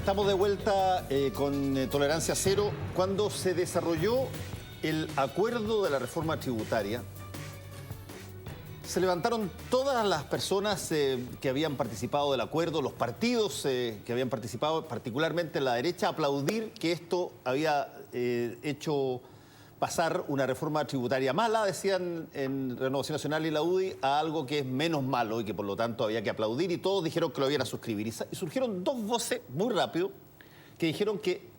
estamos de vuelta con Tolerancia Cero. Cuando se desarrolló el acuerdo de la reforma tributaria, se levantaron todas las personas que habían participado del acuerdo, los partidos que habían participado, particularmente la derecha, a aplaudir que esto había hecho pasar una reforma tributaria mala, decían en Renovación Nacional y la UDI, a algo que es menos malo y que por lo tanto había que aplaudir, y todos dijeron que lo iban a suscribir. Y surgieron dos voces muy rápido que dijeron que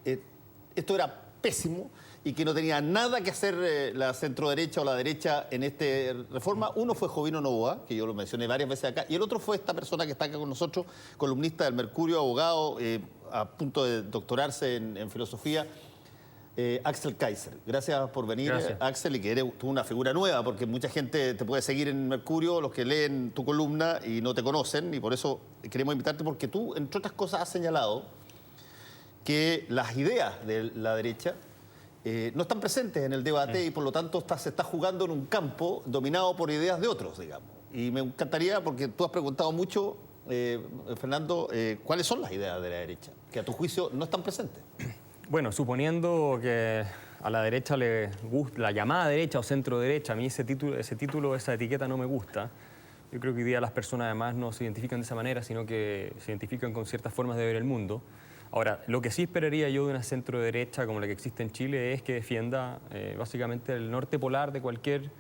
esto era pésimo y que no tenía nada que hacer la centroderecha o la derecha en esta reforma. Uno fue Jovino Novoa, que yo lo mencioné varias veces acá, y el otro fue esta persona que está acá con nosotros, columnista del Mercurio, abogado, a punto de doctorarse en filosofía, Axel Kaiser. Gracias por venir, gracias. Axel, y que eres tú una figura nueva, porque mucha gente te puede seguir en Mercurio, los que leen tu columna y no te conocen, y por eso queremos invitarte, porque tú, entre otras cosas, has señalado que las ideas de la derecha no están presentes en el debate y por lo tanto se está jugando en un campo dominado por ideas de otros, digamos. Y me encantaría, porque tú has preguntado mucho, Fernando, ¿cuáles son las ideas de la derecha que a tu juicio no están presentes? Bueno, suponiendo que a la derecha le gusta, la llamada derecha o centro derecha, a mí ese título, esa etiqueta no me gusta. Yo creo que hoy día las personas además no se identifican de esa manera, sino que se identifican con ciertas formas de ver el mundo. Ahora, lo que sí esperaría yo de una centro derecha como la que existe en Chile es que defienda básicamente el norte polar de cualquier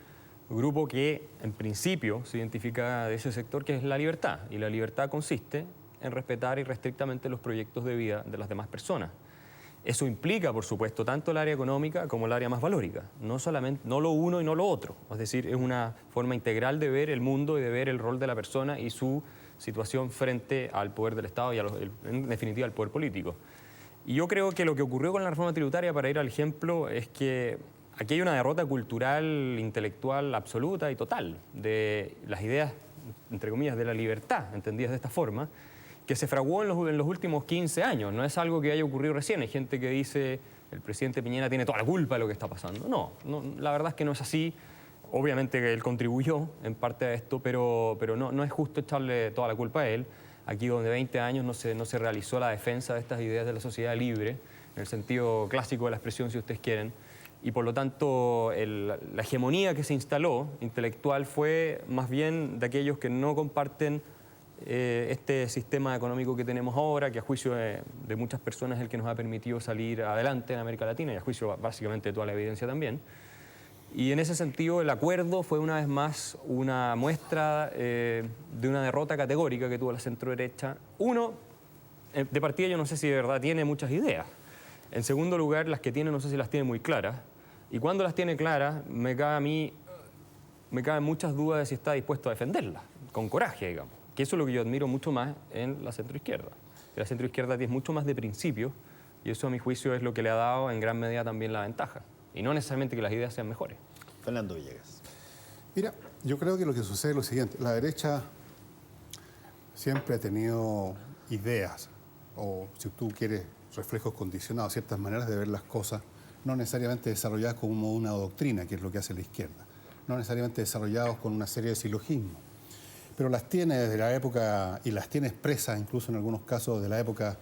grupo que en principio se identifica de ese sector, que es la libertad. Y la libertad consiste en respetar irrestrictamente los proyectos de vida de las demás personas. Eso implica, por supuesto, tanto el área económica como el área más valórica, no lo uno y no lo otro. Es decir, es una forma integral de ver el mundo y de ver el rol de la persona y su situación frente al poder del Estado y, en definitiva, al poder político. Y yo creo que lo que ocurrió con la reforma tributaria, para ir al ejemplo, es que aquí hay una derrota cultural, intelectual absoluta y total de las ideas, entre comillas, de la libertad, entendidas de esta forma, que se fraguó en los últimos 15 años. No es algo que haya ocurrido recién. Hay gente que dice el presidente Piñera tiene toda la culpa de lo que está pasando. No, la verdad es que no es así. Obviamente que él contribuyó en parte a esto, pero no es justo echarle toda la culpa a él. Aquí donde 20 años no se realizó la defensa de estas ideas de la sociedad libre, en el sentido clásico de la expresión, si ustedes quieren, y por lo tanto la hegemonía que se instaló intelectual fue más bien de aquellos que no comparten este sistema económico que tenemos ahora, que a juicio de muchas personas es el que nos ha permitido salir adelante en América Latina y a juicio básicamente de toda la evidencia también. Y en ese sentido el acuerdo fue una vez más una muestra de una derrota categórica que tuvo la centroderecha. Uno, de partida yo no sé si de verdad tiene muchas ideas. En segundo lugar, las que tiene no sé si las tiene muy claras. Y cuando las tiene claras, me caben muchas dudas de si está dispuesto a defenderlas, con coraje, digamos. Que eso es lo que yo admiro mucho más en la centroizquierda. La centroizquierda tiene mucho más de principios y eso, a mi juicio, es lo que le ha dado en gran medida también la ventaja. Y no necesariamente que las ideas sean mejores. Fernando Villegas. Mira, yo creo que lo que sucede es lo siguiente. La derecha siempre ha tenido ideas, o si tú quieres, reflejos condicionados, ciertas maneras de ver las cosas, no necesariamente desarrolladas como una doctrina, que es lo que hace la izquierda, no necesariamente desarrollados con una serie de silogismos, pero las tiene desde la época, y las tiene expresas incluso en algunos casos de la época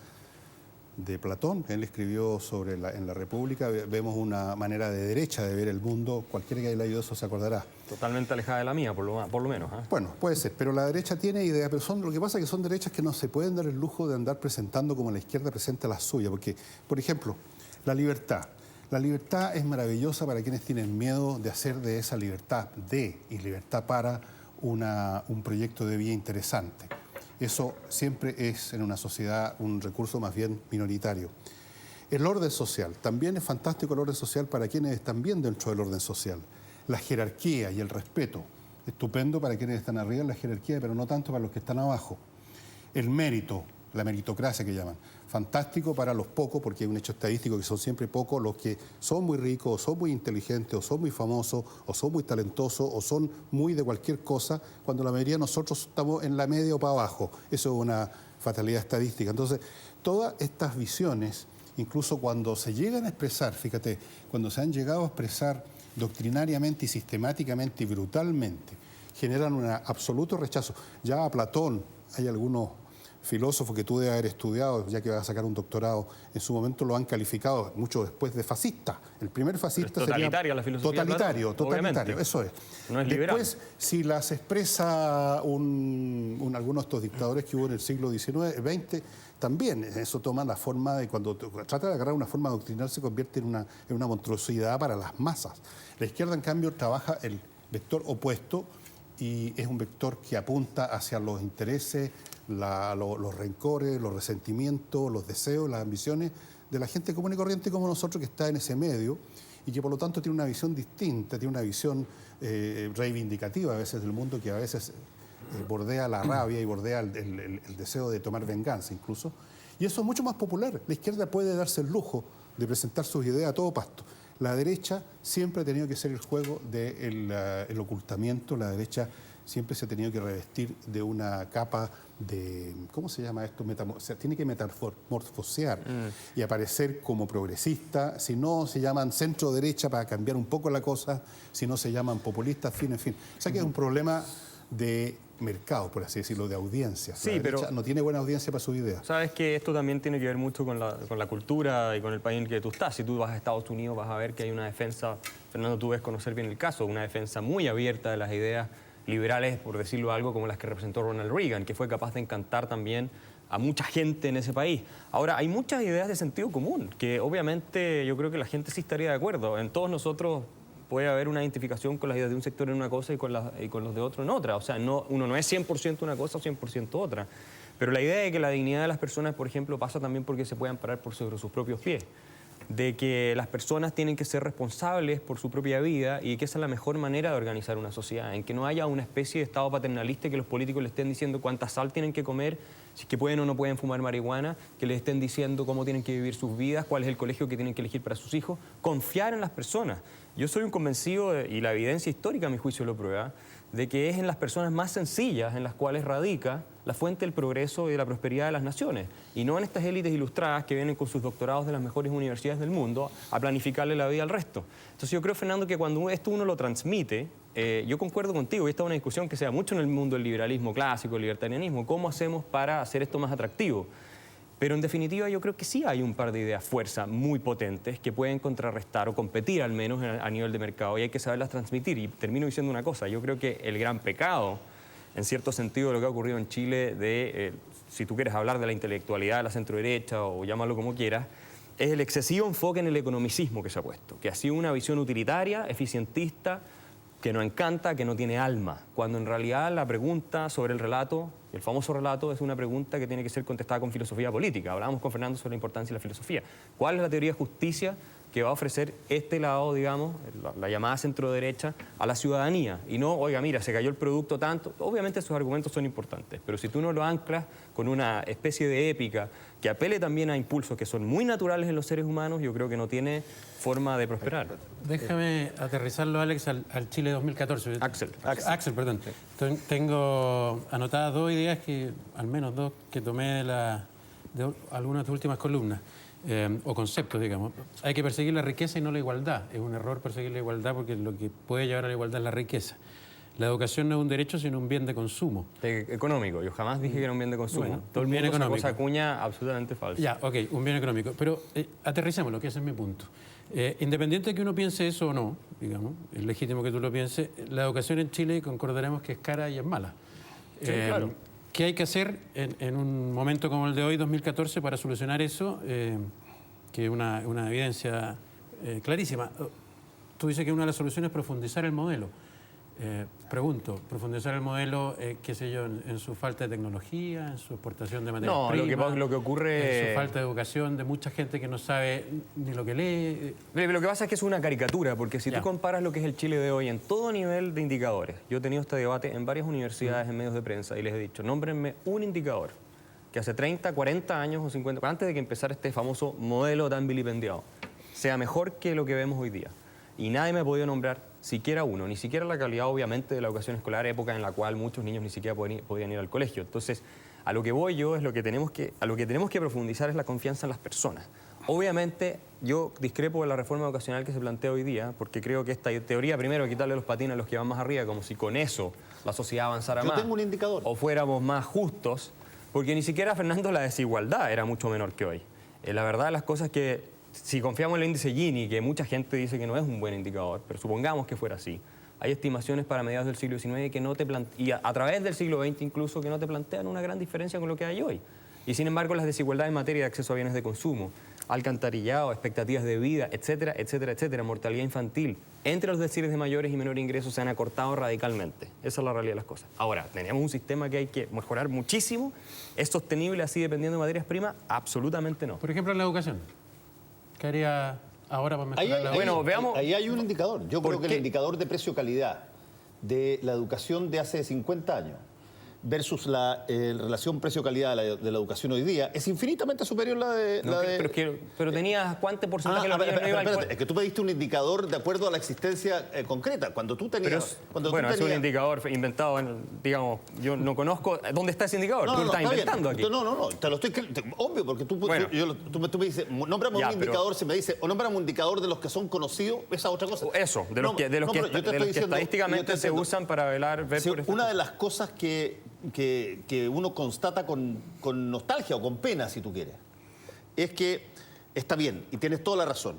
de Platón. Él escribió en la República, vemos una manera de derecha de ver el mundo, cualquiera que haya leído eso se acordará. Totalmente alejada de la mía, por lo menos. Bueno, puede ser, pero la derecha tiene ideas, pero lo que pasa es que son derechas que no se pueden dar el lujo de andar presentando como la izquierda presenta la suya, porque, por ejemplo, la libertad. La libertad es maravillosa para quienes tienen miedo de hacer de esa libertad y libertad para un proyecto de vida interesante. Eso siempre es en una sociedad un recurso más bien minoritario. El orden social, también es fantástico el orden social para quienes están bien dentro del orden social. La jerarquía y el respeto, estupendo para quienes están arriba en la jerarquía, pero no tanto para los que están abajo. El mérito, la meritocracia que llaman, fantástico para los pocos, porque hay un hecho estadístico que son siempre pocos los que son muy ricos, o son muy inteligentes, o son muy famosos, o son muy talentosos, o son muy de cualquier cosa, cuando la mayoría de nosotros estamos en la media o para abajo. Eso es una fatalidad estadística. Entonces, todas estas visiones, incluso cuando se llegan a expresar, fíjate, cuando se han llegado a expresar doctrinariamente y sistemáticamente y brutalmente, generan un absoluto rechazo. Ya a Platón hay algunos filósofo que tú debes haber estudiado, ya que vas a sacar un doctorado, en su momento lo han calificado mucho después de fascista. El primer fascista sería totalitaria la filosofía de Platón, totalitario, eso es. No es liberal. Después, si las expresa algunos de estos dictadores que hubo en el siglo XIX, XX, también eso toma la forma de cuando trata de agarrar una forma de adoctrinar, se convierte en una monstruosidad para las masas. La izquierda, en cambio, trabaja el vector opuesto y es un vector que apunta hacia los intereses, los rencores, los resentimientos, los deseos, las ambiciones de la gente común y corriente como nosotros, que está en ese medio y que por lo tanto tiene una visión distinta, tiene una visión reivindicativa a veces del mundo, que a veces bordea la rabia y bordea el deseo de tomar venganza incluso. Y eso es mucho más popular. La izquierda puede darse el lujo de presentar sus ideas a todo pasto. La derecha siempre ha tenido que ser el juego del ocultamiento. La derecha siempre se ha tenido que revestir de una capa de, ¿cómo se llama esto? O sea, tiene que metamorfosear y aparecer como progresista. Si no, se llaman centro derecha para cambiar un poco la cosa. Si no, se llaman populistas, en fin. O sea que es un problema de mercado, por así decirlo, de audiencia. Sí, pero no tiene buena audiencia para sus ideas. Sabes que esto también tiene que ver mucho con la cultura y con el país en el que tú estás. Si tú vas a Estados Unidos vas a ver que hay una defensa, Fernando, tú debes conocer bien el caso, una defensa muy abierta de las ideas liberales, por decirlo algo, como las que representó Ronald Reagan, que fue capaz de encantar también a mucha gente en ese país. Ahora, hay muchas ideas de sentido común, que obviamente yo creo que la gente sí estaría de acuerdo. En todos nosotros puede haber una identificación con las ideas de un sector en una cosa y con los de otro en otra. O sea, uno no es 100% una cosa o 100% otra. Pero la idea de que la dignidad de las personas, por ejemplo, pasa también porque se puedan parar sobre sus propios pies. De que las personas tienen que ser responsables por su propia vida y que esa es la mejor manera de organizar una sociedad. En que no haya una especie de estado paternalista que los políticos le estén diciendo cuánta sal tienen que comer, si es que pueden o no pueden fumar marihuana, que les estén diciendo cómo tienen que vivir sus vidas, cuál es el colegio que tienen que elegir para sus hijos. Confiar en las personas. Yo soy un convencido, y la evidencia histórica a mi juicio lo prueba, de que es en las personas más sencillas en las cuales radica la fuente del progreso y de la prosperidad de las naciones, y no en estas élites ilustradas que vienen con sus doctorados de las mejores universidades del mundo a planificarle la vida al resto. Entonces yo creo, Fernando, que cuando esto uno lo transmite, yo concuerdo contigo, y esta es una discusión que se da mucho en el mundo del liberalismo clásico, el libertarianismo, ¿cómo hacemos para hacer esto más atractivo? Pero en definitiva yo creo que sí hay un par de ideas fuerza muy potentes que pueden contrarrestar o competir al menos a nivel de mercado, y hay que saberlas transmitir. Y termino diciendo una cosa, yo creo que el gran pecado, en cierto sentido, de lo que ha ocurrido en Chile, si tú quieres hablar de la intelectualidad de la centroderecha o llámalo como quieras, es el excesivo enfoque en el economicismo que se ha puesto, que ha sido una visión utilitaria, eficientista, que no encanta, que no tiene alma, cuando en realidad la pregunta sobre el relato, el famoso relato, es una pregunta que tiene que ser contestada con filosofía política. Hablábamos con Fernando sobre la importancia de la filosofía. ¿Cuál es la teoría de justicia que va a ofrecer este lado, digamos, la llamada centro-derecha, a la ciudadanía? Y no, oiga, mira, se cayó el producto tanto. Obviamente esos argumentos son importantes, pero si tú no lo anclas con una especie de épica que apele también a impulsos que son muy naturales en los seres humanos, yo creo que no tiene forma de prosperar. Déjame aterrizarlo, Alex, al Chile 2014. Axel, perdón. Tengo anotadas dos ideas, al menos dos, que tomé de algunas de tus últimas columnas, o conceptos, digamos. Hay que perseguir la riqueza y no la igualdad. Es un error perseguir la igualdad porque lo que puede llevar a la igualdad es la riqueza. La educación no es un derecho, sino un bien de consumo. Económico. Yo jamás dije que era un bien de consumo. Bueno, todo el bien mundo económico. Sacó esa cuña absolutamente falsa. Ya, ok, un bien económico. Pero aterricémoslo, que ese es mi punto. Independiente de que uno piense eso o no, digamos, es legítimo que tú lo pienses, la educación en Chile concordaremos que es cara y es mala. Sí, claro. ¿Qué hay que hacer en un momento como el de hoy, 2014, para solucionar eso? Que es una evidencia clarísima. Tú dices que una de las soluciones es profundizar el modelo. Pregunto, profundizar el modelo, qué sé yo, en su falta de tecnología, en su exportación de materias primas, lo que ocurre... en su falta de educación de mucha gente que no sabe ni lo que lee. Lo que pasa es que es una caricatura, porque si tú comparas lo que es el Chile de hoy en todo nivel de indicadores, yo he tenido este debate en varias universidades, en medios de prensa, y les he dicho, nómbrenme un indicador que hace 30, 40 años o 50, antes de que empezara este famoso modelo tan vilipendiado, sea mejor que lo que vemos hoy día. Y nadie me ha podido nombrar siquiera uno, ni siquiera la calidad, obviamente, de la educación escolar, época en la cual muchos niños ni siquiera podían ir al colegio. Entonces, a lo que voy yo es a lo que tenemos que profundizar es la confianza en las personas. Obviamente, yo discrepo de la reforma educacional que se plantea hoy día, porque creo que esta teoría, primero, de quitarle los patines a los que van más arriba, como si con eso la sociedad avanzara más. Yo tengo un indicador. O fuéramos más justos. Porque ni siquiera, Fernando, la desigualdad era mucho menor que hoy. La verdad de las cosas es que si confiamos en el índice Gini, que mucha gente dice que no es un buen indicador, pero supongamos que fuera así, hay estimaciones para mediados del siglo XIX que no te y a través del siglo XX incluso que no te plantean una gran diferencia con lo que hay hoy. Y sin embargo las desigualdades en materia de acceso a bienes de consumo, alcantarillado, expectativas de vida, etcétera, etcétera, etcétera, mortalidad infantil, entre los deciles de mayores y menores ingresos se han acortado radicalmente. Esa es la realidad de las cosas. Ahora, tenemos un sistema que hay que mejorar muchísimo. ¿Es sostenible así dependiendo de materias primas? Absolutamente no. Por ejemplo, en la educación. ¿Qué haría ahora para mejorar la Bueno, veamos. Ahí hay un indicador. Yo creo que qué? el indicador de precio-calidad de la educación de hace 50 años versus la relación precio-calidad de la educación hoy día es infinitamente superior a la de... No, pero tenías cuánto porcentaje de los niños no iba al espérate, es que tú pediste un indicador de acuerdo a la existencia concreta. Cuando tú tenías... Bueno, es un indicador inventado, digamos, yo no conozco... ¿Dónde está ese indicador? Tú lo estás inventando aquí. No, te lo estoy... Obvio, porque tú me dices, nómbrame un indicador, se me dice, o nómbrame un indicador de los que son conocidos, esa otra cosa. Eso, de los que estadísticamente se usan para ver por una de las cosas que uno constata con nostalgia o con pena, si tú quieres, es que está bien, y tienes toda la razón.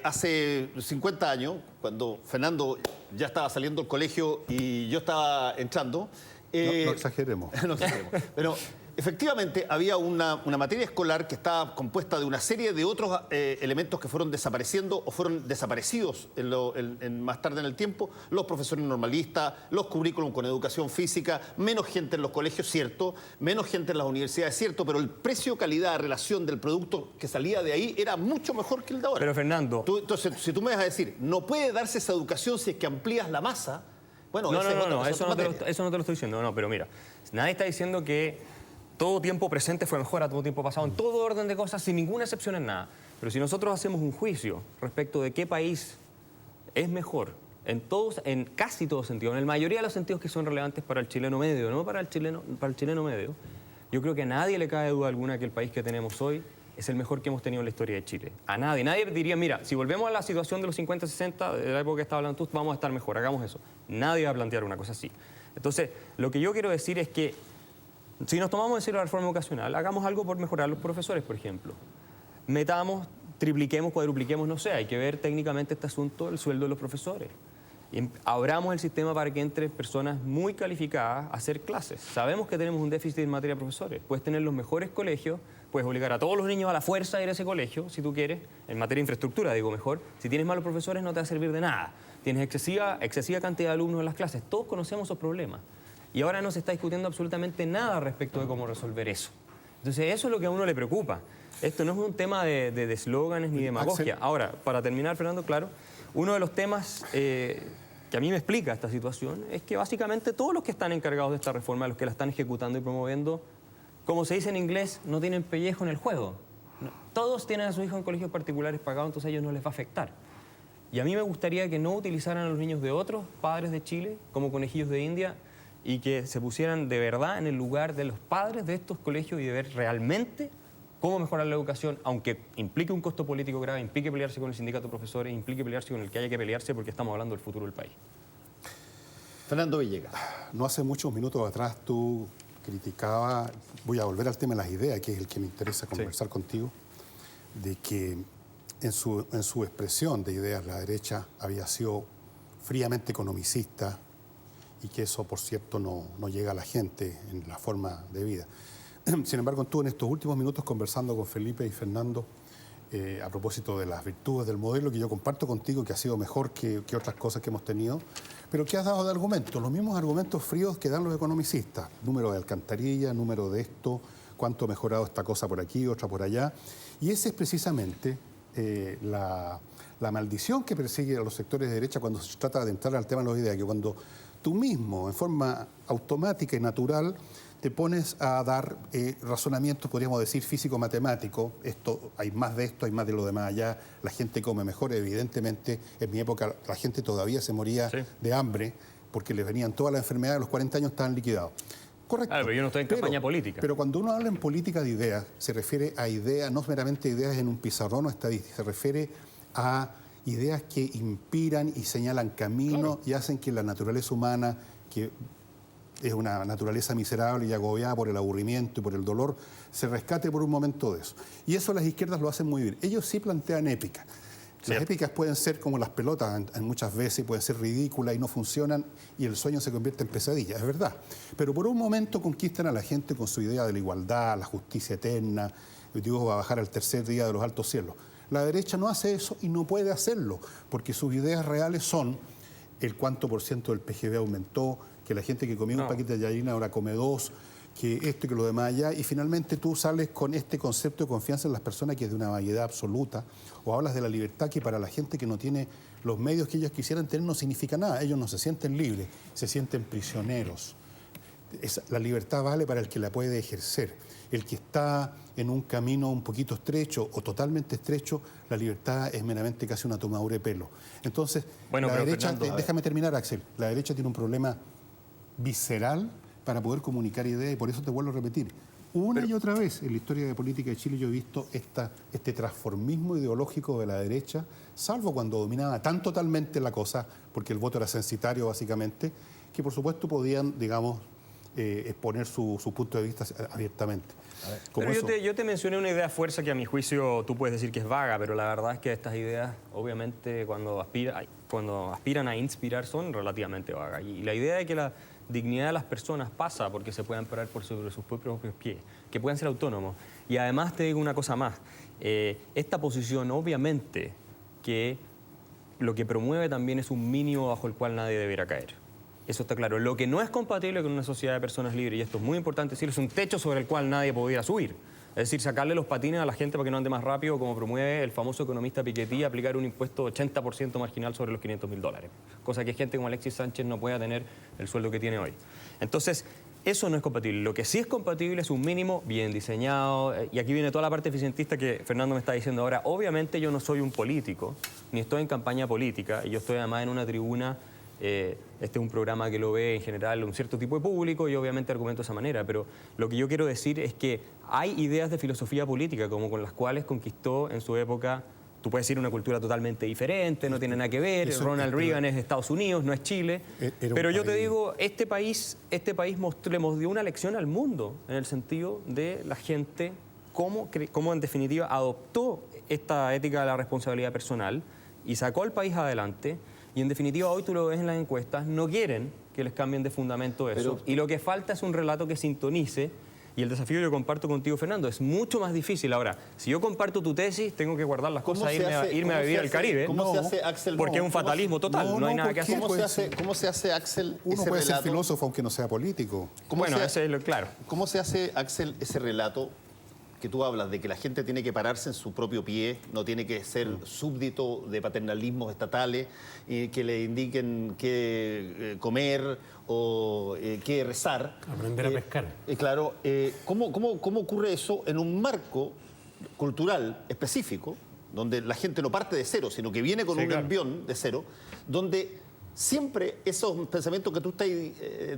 Hace 50 años, cuando Fernando ya estaba saliendo del colegio y yo estaba entrando... no exageremos. No exageremos. Pero efectivamente había una materia escolar que estaba compuesta de una serie de otros elementos que fueron desapareciendo o fueron desaparecidos más tarde en el tiempo. Los profesores normalistas, los currículum con educación física, menos gente en los colegios, cierto, menos gente en las universidades, cierto, pero el precio-calidad, relación del producto que salía de ahí era mucho mejor que el de ahora. Pero Fernando... Entonces, si tú me vas a decir, no puede darse esa educación si es que amplías la masa... Bueno, eso no te lo estoy diciendo, no, pero mira, nadie está diciendo que todo tiempo presente fue mejor a todo tiempo pasado, en todo orden de cosas, sin ninguna excepción en nada. Pero si nosotros hacemos un juicio respecto de qué país es mejor, en casi todo sentido, en la mayoría de los sentidos que son relevantes para el chileno medio, no para el chileno medio, yo creo que a nadie le cabe duda alguna que el país que tenemos hoy es el mejor que hemos tenido en la historia de Chile. A nadie. Nadie diría, mira, si volvemos a la situación de los 50, 60, de la época que estaba hablando tú, vamos a estar mejor, hagamos eso. Nadie va a plantear una cosa así. Entonces, lo que yo quiero decir es que si nos tomamos en serio la reforma educacional, hagamos algo por mejorar los profesores, por ejemplo. Metamos, tripliquemos, cuadrupliquemos, no sé, hay que ver técnicamente este asunto, el sueldo de los profesores. Y abramos el sistema para que entren personas muy calificadas a hacer clases. Sabemos que tenemos un déficit en materia de profesores. Puedes tener los mejores colegios, puedes obligar a todos los niños a la fuerza a ir a ese colegio, si tú quieres, en materia de infraestructura, digo mejor. Si tienes malos profesores no te va a servir de nada. Tienes excesiva cantidad de alumnos en las clases. Todos conocemos esos problemas. Y ahora no se está discutiendo absolutamente nada respecto de cómo resolver eso. Entonces, eso es lo que a uno le preocupa. Esto no es un tema de eslóganes ni demagogia. Axel. Ahora, para terminar, Fernando, claro, uno de los temas que a mí me explica esta situación es que básicamente todos los que están encargados de esta reforma, los que la están ejecutando y promoviendo, como se dice en inglés, no tienen pellejo en el juego. No, todos tienen a sus hijos en colegios particulares pagados, entonces a ellos no les va a afectar. Y a mí me gustaría que no utilizaran a los niños de otros padres de Chile como conejillos de India y que se pusieran de verdad en el lugar de los padres de estos colegios y de ver realmente cómo mejorar la educación, aunque implique un costo político grave, implique pelearse con el sindicato de profesores, implique pelearse con el que haya que pelearse porque estamos hablando del futuro del país. Fernando Villegas. No hace muchos minutos atrás tú criticabas, voy a volver al tema de las ideas, que es el que me interesa conversar contigo, de que en su expresión de ideas la derecha había sido fríamente economicista y que eso, por cierto, no llega a la gente en la forma de vida. Sin embargo, tú en estos últimos minutos conversando con Felipe y Fernando a propósito de las virtudes del modelo, que yo comparto contigo, que ha sido mejor que otras cosas que hemos tenido, pero que has dado de argumentos, los mismos argumentos fríos que dan los economicistas. Número de alcantarilla, número de esto, cuánto ha mejorado esta cosa por aquí, otra por allá. Y esa es precisamente la maldición que persigue a los sectores de derecha cuando se trata de entrar al tema de las ideas, que cuando tú mismo, en forma automática y natural, te pones a dar razonamientos, podríamos decir, físico-matemático. Esto, hay más de esto, hay más de lo demás allá. La gente come mejor, evidentemente. En mi época la gente todavía se moría de hambre porque les venían todas las enfermedades, a los 40 años estaban liquidados. Correcto. Pero yo no estoy en campaña política. Pero cuando uno habla en política de ideas, se refiere a ideas, no meramente ideas en un pizarrón o estadística, se refiere a ideas que inspiran y señalan camino y hacen que la naturaleza humana, que es una naturaleza miserable y agobiada por el aburrimiento y por el dolor, se rescate por un momento de eso. Y eso las izquierdas lo hacen muy bien. Ellos sí plantean épicas. Las épicas pueden ser como las pelotas, muchas veces pueden ser ridículas y no funcionan y el sueño se convierte en pesadilla, es verdad. Pero por un momento conquistan a la gente con su idea de la igualdad, la justicia eterna, Dios va a bajar al tercer día de los altos cielos. La derecha no hace eso y no puede hacerlo, porque sus ideas reales son el cuánto por ciento del PGB aumentó, que la gente que comía un paquete de harina ahora come 2, que esto y que lo demás allá, y finalmente tú sales con este concepto de confianza en las personas que es de una vaguedad absoluta, o hablas de la libertad que para la gente que no tiene los medios que ellos quisieran tener no significa nada. Ellos no se sienten libres, se sienten prisioneros. La libertad vale para el que la puede ejercer. El que está en un camino un poquito estrecho o totalmente estrecho, la libertad es meramente casi una tomadura de pelo. Entonces, bueno, la derecha, Fernando, déjame terminar, Axel, la derecha tiene un problema visceral para poder comunicar ideas y por eso te vuelvo a repetir. Y otra vez en la historia de política de Chile yo he visto este transformismo ideológico de la derecha, salvo cuando dominaba tan totalmente la cosa, porque el voto era censitario básicamente, que por supuesto podían, digamos, exponer su punto de vista abiertamente. Pero yo te mencioné una idea fuerza que a mi juicio tú puedes decir que es vaga, pero la verdad es que estas ideas, obviamente, cuando aspiran a inspirar, son relativamente vagas. Y la idea de que la dignidad de las personas pasa porque se puedan parar sobre sus propios pies, que puedan ser autónomos. Y además te digo una cosa más, esta posición obviamente que lo que promueve también es un mínimo bajo el cual nadie deberá caer. Eso está claro. Lo que no es compatible con una sociedad de personas libres, y esto es muy importante decirlo, es un techo sobre el cual nadie podría subir. Es decir, sacarle los patines a la gente para que no ande más rápido, como promueve el famoso economista Piketty, aplicar un impuesto 80% marginal sobre los $500.000. Cosa que gente como Alexis Sánchez no pueda tener el sueldo que tiene hoy. Entonces, eso no es compatible. Lo que sí es compatible es un mínimo bien diseñado. Y aquí viene toda la parte eficientista que Fernando me está diciendo ahora. Obviamente yo no soy un político, ni estoy en campaña política, y yo estoy además en una tribuna. Este es un programa que lo ve en general un cierto tipo de público y obviamente argumento de esa manera, pero lo que yo quiero decir es que hay ideas de filosofía política como con las cuales conquistó en su época, tú puedes decir una cultura totalmente diferente, no tiene nada que ver, Ronald Reagan es de Estados Unidos, no es Chile, pero yo te digo, este país le dio una lección al mundo en el sentido de la gente, cómo en definitiva adoptó esta ética de la responsabilidad personal y sacó al país adelante. Y en definitiva, hoy tú lo ves en las encuestas, no quieren que les cambien de fundamento eso. Y lo que falta es un relato que sintonice. Y el desafío yo comparto contigo, Fernando, es mucho más difícil. Ahora, si yo comparto tu tesis, tengo que guardar las cosas e irme a vivir al Caribe. ¿Cómo se hace, Axel? Porque es un fatalismo total, no hay nada que hacer. ¿Cómo se hace, Axel, uno ese puede relato? ser filósofo aunque no sea político. Bueno, ese es lo claro. ¿Cómo se hace, Axel, ese relato que tú hablas de que la gente tiene que pararse en su propio pie, no tiene que ser súbdito de paternalismos estatales que le indiquen qué comer o qué rezar? Aprender a pescar. Claro, ¿cómo ocurre eso en un marco cultural específico, donde la gente no parte de cero, sino que viene con un envión de cero, donde siempre esos pensamientos que tú estás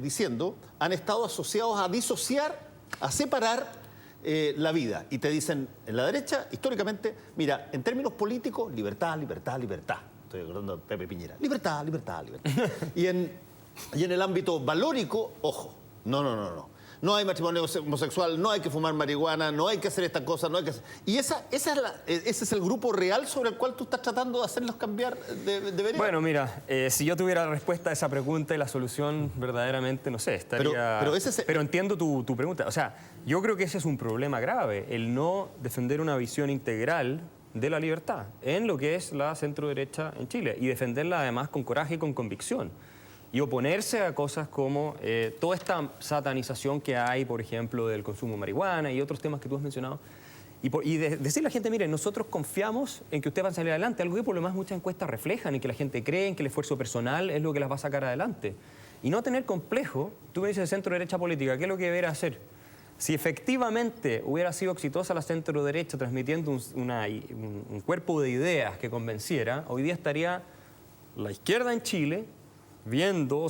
diciendo han estado asociados a disociar, a separar la vida? Y te dicen, en la derecha, históricamente, mira, en términos políticos, libertad, libertad, libertad. Estoy acordando de Pepe Piñera. Libertad, libertad, libertad. y en el ámbito valórico, ojo, no. No hay matrimonio homosexual, no hay que fumar marihuana, no hay que hacer esta cosa, no hay que hacer... Y ese es el grupo real sobre el cual tú estás tratando de hacerlos cambiar de vereda. Bueno, mira, si yo tuviera la respuesta a esa pregunta y la solución verdaderamente, no sé, estaría... Pero entiendo tu pregunta. O sea, yo creo que ese es un problema grave, el no defender una visión integral de la libertad en lo que es la centro-derecha en Chile y defenderla además con coraje y con convicción. Y oponerse a cosas como toda esta satanización que hay, por ejemplo, del consumo de marihuana y otros temas que tú has mencionado. Y decirle a la gente, mire, nosotros confiamos en que ustedes van a salir adelante, algo que por lo más muchas encuestas reflejan y que la gente cree en que el esfuerzo personal es lo que las va a sacar adelante. Y no tener complejo. Tú me dices de centro-derecha política, ¿qué es lo que debería hacer? Si efectivamente hubiera sido exitosa la centro-derecha transmitiendo un cuerpo de ideas que convenciera, hoy día estaría la izquierda en Chile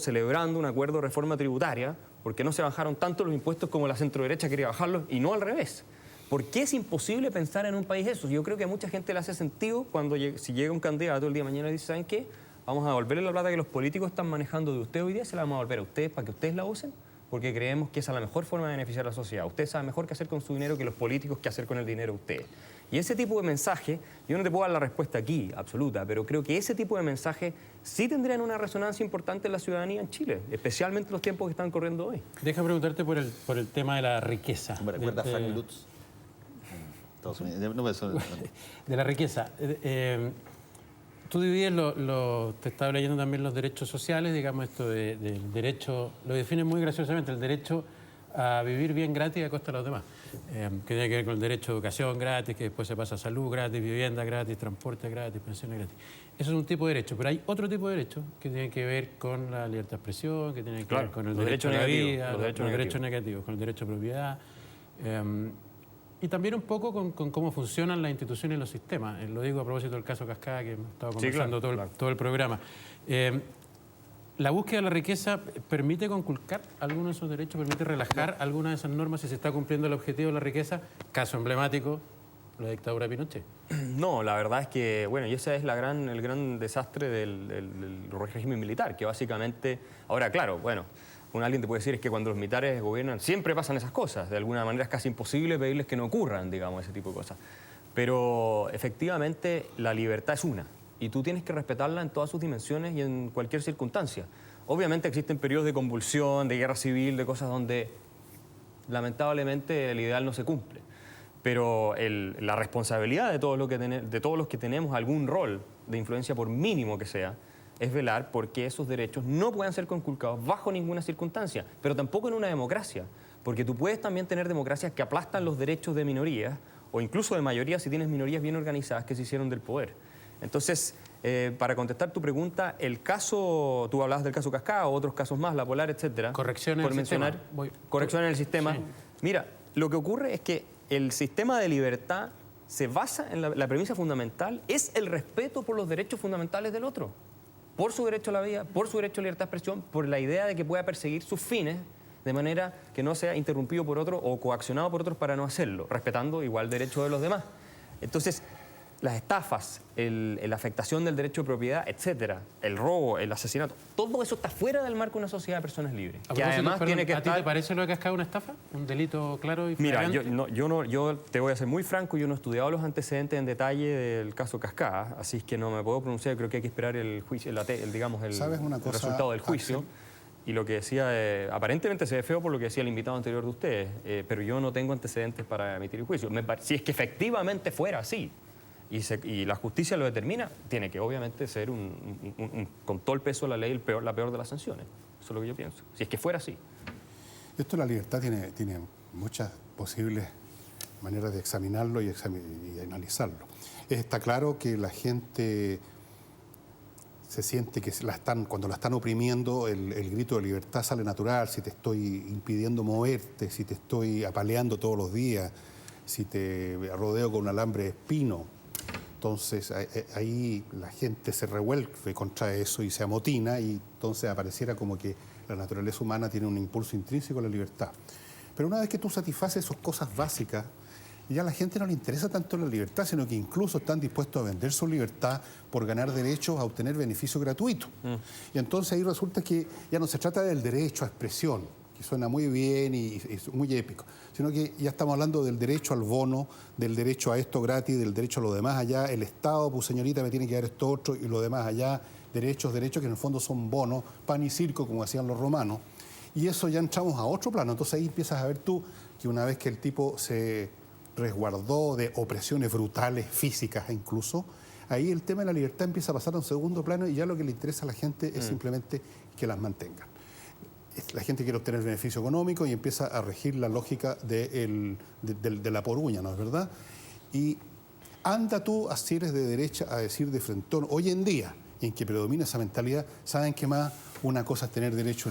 celebrando un acuerdo de reforma tributaria, porque no se bajaron tanto los impuestos como la centroderecha quería bajarlos, y no al revés. ¿Por qué es imposible pensar en un país eso? Yo creo que a mucha gente le hace sentido cuando si llega un candidato el día de mañana y dice, ¿saben qué? Vamos a devolverle la plata que los políticos están manejando de ustedes hoy día, se la vamos a devolver a ustedes para que ustedes la usen. porque creemos que esa es la mejor forma de beneficiar a la sociedad. Usted sabe mejor qué hacer con su dinero que los políticos qué hacer con el dinero de usted. Y ese tipo de mensaje, yo no te puedo dar la respuesta aquí, absoluta, pero creo que ese tipo de mensaje sí tendrían una resonancia importante en la ciudadanía en Chile, especialmente en los tiempos que están corriendo hoy. Deja preguntarte por el tema de la riqueza. ¿Me recuerda a Frank Lutz? Estados Unidos. No, de la riqueza. Tú divides, te estaba leyendo también los derechos sociales, digamos esto del derecho, lo defines muy graciosamente, el derecho a vivir bien gratis a costa de los demás, que tiene que ver con el derecho a educación gratis, que después se pasa a salud gratis, vivienda gratis, transporte gratis, pensiones gratis. Eso es un tipo de derecho, pero hay otro tipo de derecho que tiene que ver con la libertad de expresión, que tiene que ver con el derecho a la vida, los derechos negativos, con el derecho a propiedad. Y también un poco con cómo funcionan las instituciones y los sistemas. Lo digo a propósito del caso Cascada, que hemos estado conversando todo el programa. ¿La búsqueda de la riqueza permite conculcar algunos de esos derechos, permite relajar algunas de esas normas si se está cumpliendo el objetivo de la riqueza? Caso emblemático, la dictadura de Pinochet. No, la verdad es que, bueno, y ese es el gran desastre del régimen militar, que básicamente, ahora claro, bueno, alguien te puede decir es que cuando los militares gobiernan siempre pasan esas cosas, de alguna manera es casi imposible pedirles que no ocurran, digamos, ese tipo de cosas. Pero efectivamente la libertad es una, y tú tienes que respetarla en todas sus dimensiones y en cualquier circunstancia. Obviamente existen periodos de convulsión, de guerra civil, de cosas donde lamentablemente el ideal no se cumple. Pero la responsabilidad de todos los que tenemos algún rol de influencia, por mínimo que sea, es velar porque esos derechos no puedan ser conculcados bajo ninguna circunstancia, pero tampoco en una democracia, porque tú puedes también tener democracias que aplastan los derechos de minorías o incluso de mayorías si tienes minorías bien organizadas que se hicieron del poder. Entonces, para contestar tu pregunta, el caso, tú hablabas del caso Cascada o otros casos más, La Polar, etcétera. Corrección en el sistema. Corrección en el sistema. Sí. Mira, lo que ocurre es que el sistema de libertad se basa en la premisa fundamental, es el respeto por los derechos fundamentales del otro. Por su derecho a la vida, por su derecho a libertad de expresión, por la idea de que pueda perseguir sus fines de manera que no sea interrumpido por otro o coaccionado por otros para no hacerlo, respetando igual derecho de los demás. Entonces, las estafas, la afectación del derecho de propiedad, etcétera, el robo, el asesinato, todo eso está fuera del marco de una sociedad de personas libres. Que además tiene que estar... ¿A ti te parece lo de Cascada una estafa? ¿Un delito claro y flagrante? Mira, yo te voy a ser muy franco, yo no he estudiado los antecedentes en detalle del caso Cascada, así es que no me puedo pronunciar, creo que hay que esperar el juicio, el resultado del juicio. Y lo que decía, aparentemente se ve feo por lo que decía el invitado anterior de ustedes, pero yo no tengo antecedentes para emitir el juicio. Si es que efectivamente fuera así, y la justicia lo determina, tiene que obviamente ser con todo el peso de la ley la peor de las sanciones. Eso es lo que yo pienso. Si es que fuera así. Esto de la libertad tiene muchas posibles maneras de examinarlo y analizarlo. Está claro que la gente se siente que cuando la están oprimiendo, el grito de libertad sale natural. Si te estoy impidiendo moverte, si te estoy apaleando todos los días, si te rodeo con un alambre de espino. Entonces ahí la gente se revuelve contra eso y se amotina, y entonces apareciera como que la naturaleza humana tiene un impulso intrínseco a la libertad. Pero una vez que tú satisfaces esas cosas básicas, ya a la gente no le interesa tanto la libertad, sino que incluso están dispuestos a vender su libertad por ganar derechos a obtener beneficios gratuitos. Y entonces ahí resulta que ya no se trata del derecho a expresión, que suena muy bien y es muy épico, sino que ya estamos hablando del derecho al bono, del derecho a esto gratis, del derecho a lo demás allá. El Estado, pues señorita, me tiene que dar esto otro y lo demás allá. Derechos que en el fondo son bonos, pan y circo, como hacían los romanos. Y eso ya entramos a otro plano. Entonces ahí empiezas a ver tú que una vez que el tipo se resguardó de opresiones brutales, físicas incluso, ahí el tema de la libertad empieza a pasar a un segundo plano y ya lo que le interesa a la gente es simplemente que las mantengan. La gente quiere obtener beneficio económico y empieza a regir la lógica de la poruña, ¿no es verdad? Y anda tú, si eres de derecha, a decir de frentón, hoy en día, en que predomina esa mentalidad, ¿saben qué más? Una cosa es tener derecho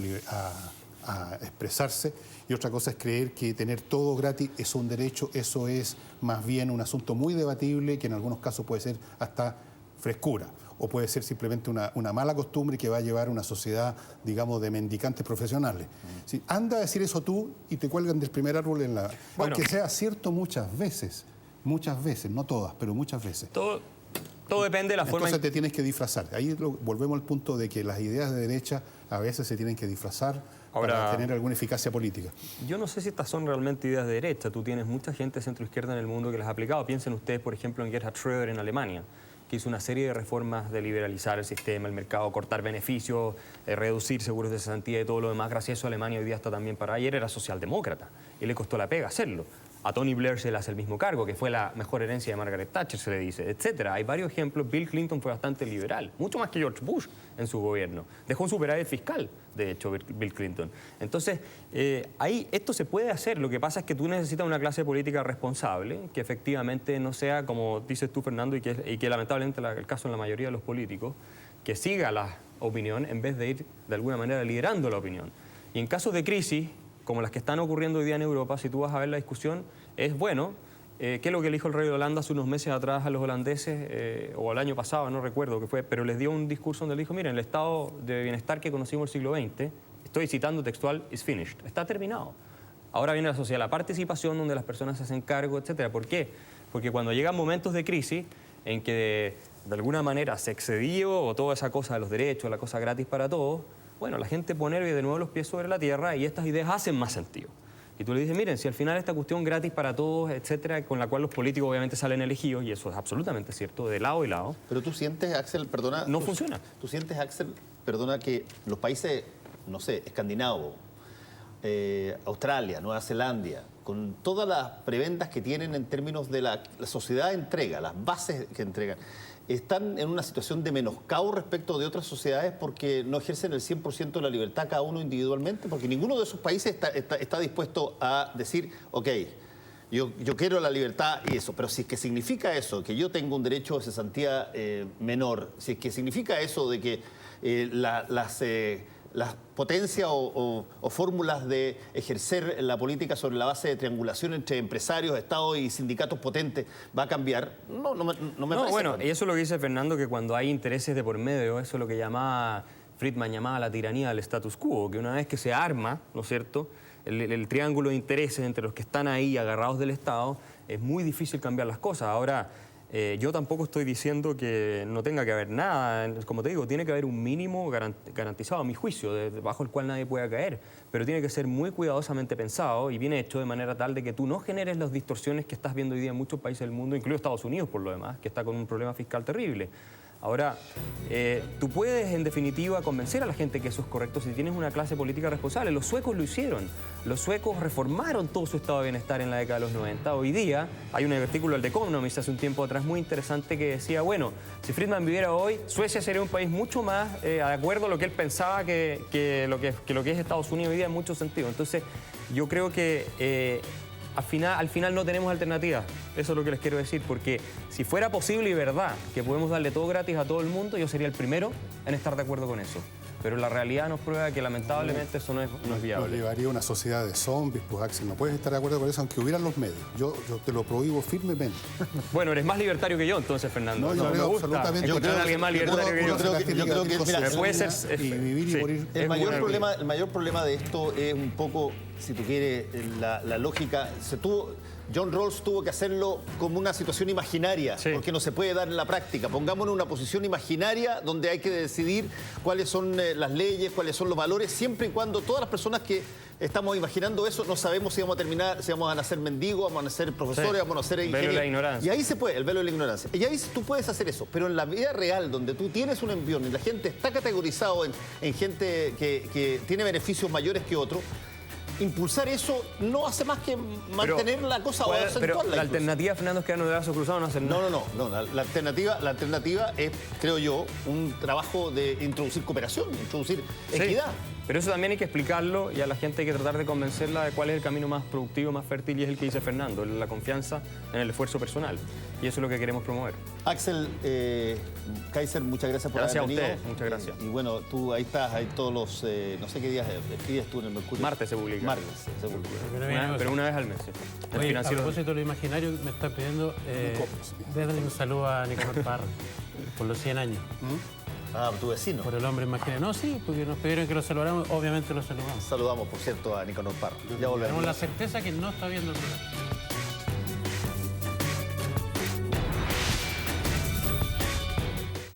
a expresarse y otra cosa es creer que tener todo gratis es un derecho. Eso es más bien un asunto muy debatible, que en algunos casos puede ser hasta frescura, o puede ser simplemente una mala costumbre que va a llevar a una sociedad, digamos, de mendicantes profesionales. Sí, anda a decir eso tú y te cuelgan del primer árbol en la... Bueno, aunque sea cierto muchas veces, no todas, pero muchas veces. Todo depende de la forma... Entonces te tienes que disfrazar. Ahí volvemos al punto de que las ideas de derecha a veces se tienen que disfrazar Ahora, para tener alguna eficacia política. Yo no sé si estas son realmente ideas de derecha. Tú tienes mucha gente centro-izquierda en el mundo que las ha aplicado. Piensen ustedes, por ejemplo, en Gerhard Schröder en Alemania, que hizo una serie de reformas de liberalizar el sistema, el mercado, cortar beneficios, reducir seguros de cesantía y todo lo demás. Gracias a eso Alemania hoy día está también para... Ayer era socialdemócrata y le costó la pega hacerlo. A Tony Blair se le hace el mismo cargo, que fue la mejor herencia de Margaret Thatcher, se le dice, etcétera. Hay varios ejemplos. Bill Clinton fue bastante liberal, mucho más que George Bush en su gobierno. Dejó un superávit fiscal, de hecho, Bill Clinton. Entonces, ahí esto se puede hacer. Lo que pasa es que tú necesitas una clase política responsable, que efectivamente no sea, como dices tú, Fernando, y que lamentablemente el caso en la mayoría de los políticos, que siga la opinión en vez de ir, de alguna manera, liderando la opinión. Y en casos de crisis, como las que están ocurriendo hoy día en Europa, si tú vas a ver la discusión, es bueno. ¿Qué es lo que le dijo el rey de Holanda hace unos meses atrás a los holandeses, o el año pasado, no recuerdo qué fue, pero les dio un discurso donde le dijo, miren, el estado de bienestar que conocimos en el siglo XX, estoy citando textual, is finished, está terminado. Ahora viene la sociedad, la participación, donde las personas se hacen cargo, etcétera. ¿Por qué? Porque cuando llegan momentos de crisis en que de alguna manera se excedió o toda esa cosa de los derechos, la cosa gratis para todos, bueno, la gente pone de nuevo los pies sobre la tierra y estas ideas hacen más sentido. Y tú le dices, miren, si al final esta cuestión gratis para todos, etcétera, con la cual los políticos obviamente salen elegidos, y eso es absolutamente cierto, de lado y lado. Pero tú sientes, Axel, perdona... No funciona. Tú sientes, Axel, perdona, que los países, no sé, escandinavos, Australia, Nueva Zelanda, con todas las prebendas que tienen en términos de la sociedad entrega, las bases que entregan, están en una situación de menoscabo respecto de otras sociedades porque no ejercen el 100% de la libertad cada uno individualmente, porque ninguno de esos países está dispuesto a decir, ok, yo quiero la libertad y eso, pero si es que significa eso, que yo tengo un derecho de cesantía menor, si es que significa eso de que las potencias o fórmulas de ejercer la política sobre la base de triangulación entre empresarios, Estados y sindicatos potentes va a cambiar, no me parece. Bueno, y eso es lo que dice Fernando, que cuando hay intereses de por medio, eso es lo que Friedman llamaba la tiranía del status quo, que una vez que se arma, ¿no es cierto?, el triángulo de intereses entre los que están ahí agarrados del Estado, es muy difícil cambiar las cosas. Ahora, yo tampoco estoy diciendo que no tenga que haber nada. Como te digo, tiene que haber un mínimo garantizado, a mi juicio, bajo el cual nadie pueda caer. Pero tiene que ser muy cuidadosamente pensado y bien hecho de manera tal de que tú no generes las distorsiones que estás viendo hoy día en muchos países del mundo, incluido Estados Unidos por lo demás, que está con un problema fiscal terrible. Ahora, tú puedes, en definitiva, convencer a la gente que eso es correcto si tienes una clase política responsable. Los suecos lo hicieron. Los suecos reformaron todo su estado de bienestar en la década de los 90. Hoy día hay un artículo del The Economist hace un tiempo atrás muy interesante que decía, bueno, si Friedman viviera hoy, Suecia sería un país mucho más de acuerdo a lo que él pensaba que lo que es Estados Unidos hoy día en muchos sentidos. Entonces, yo creo que... Al final no tenemos alternativa, eso es lo que les quiero decir, porque si fuera posible y verdad que podemos darle todo gratis a todo el mundo, yo sería el primero en estar de acuerdo con eso. Pero la realidad nos prueba que lamentablemente eso no es viable. Nos llevaría a una sociedad de zombies, pues Axel, no puedes estar de acuerdo con eso, aunque hubieran los medios. Yo te lo prohíbo firmemente. Bueno, eres más libertario que yo entonces, Fernando. No, yo creo absolutamente. Yo creo que alguien más libertario que yo. Yo creo que mira, puede ser y vivir y morir. El mayor problema de esto es un poco, si tú quieres, la lógica. John Rawls tuvo que hacerlo como una situación imaginaria, porque no se puede dar en la práctica. Pongámonos en una posición imaginaria donde hay que decidir cuáles son las leyes, cuáles son los valores, siempre y cuando todas las personas que estamos imaginando eso no sabemos si vamos a terminar, si vamos a nacer mendigos, vamos a nacer profesores, vamos a nacer ingenieros. El velo de la ignorancia. Y ahí se puede, el velo de la ignorancia. Y ahí tú puedes hacer eso, pero en la vida real, donde tú tienes un envión y la gente está categorizado en gente que tiene beneficios mayores que otros, impulsar eso no hace más que mantener la cosa o acentuarla. Pero la alternativa, Fernando, es quedarnos de brazos cruzados, no hacer nada. No. La alternativa es, creo yo, un trabajo de introducir cooperación, introducir equidad. Pero eso también hay que explicarlo y a la gente hay que tratar de convencerla de cuál es el camino más productivo, más fértil, y es el que dice Fernando, la confianza en el esfuerzo personal. Y eso es lo que queremos promover. Axel Kaiser, muchas gracias por haber venido. Gracias a usted, muchas gracias. Y bueno, tú ahí estás, ahí todos los, no sé qué días escribes tú en el Mercurio. Martes se publica. Martes se publica. Pero una vez al mes. Oye, a propósito de lo imaginario, me está pidiendo darle un saludo a Nicanor Parra por los 100 años. Ah, tu vecino. Por el hombre imaginario. No, sí, porque nos pidieron que lo saludáramos, obviamente lo saludamos. Saludamos, por cierto, a Nicanor Parra. Ya volvemos. Tenemos la certeza que no está viendo el programa.